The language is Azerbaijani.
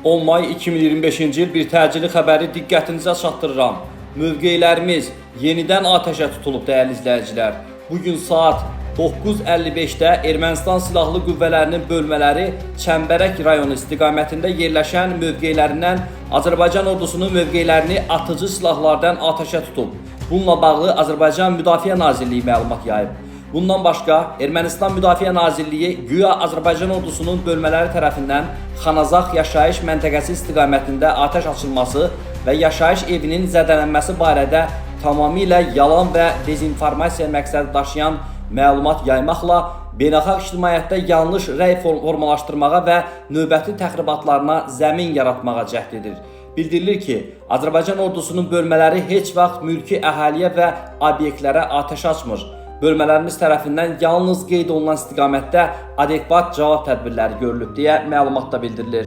10 may 2025-ci il bir təcili xəbəri diqqətinizə çatdırıram. Mövqelərimiz yenidən atəşə tutulub dəyərli izləyicilər. Bugün saat 9:55-də Ermənistan Silahlı Qüvvələrinin bölmələri Çəmbərək rayonu istiqamətində yerləşən mövqelərindən Azərbaycan ordusunun mövqelərini atıcı silahlardan atəşə tutub. Bununla bağlı Azərbaycan Müdafiə Nazirliyi məlumat yayıb. Bundan başqa, Ermənistan Müdafiə Nazirliyi güya Azərbaycan ordusunun bölmələri tərəfindən Xanazaq yaşayış məntəqəsi istiqamətində atəş açılması və yaşayış evinin zədələnməsi barədə tamamilə yalan və dezinformasiya məqsədi daşıyan məlumat yaymaqla beynəlxalq ictimaiyyətdə yanlış rəy formalaşdırmağa və növbəti təxribatlarına zəmin yaratmağa cəhd edir. Bildirilir ki, Azərbaycan ordusunun bölmələri heç vaxt mülki əhaliyə və obyektlərə atəş açmır. Bölmələrimiz tərəfindən yalnız qeyd olunan istiqamətdə adekvat cavab tədbirləri görülüb deyə məlumatda bildirilir.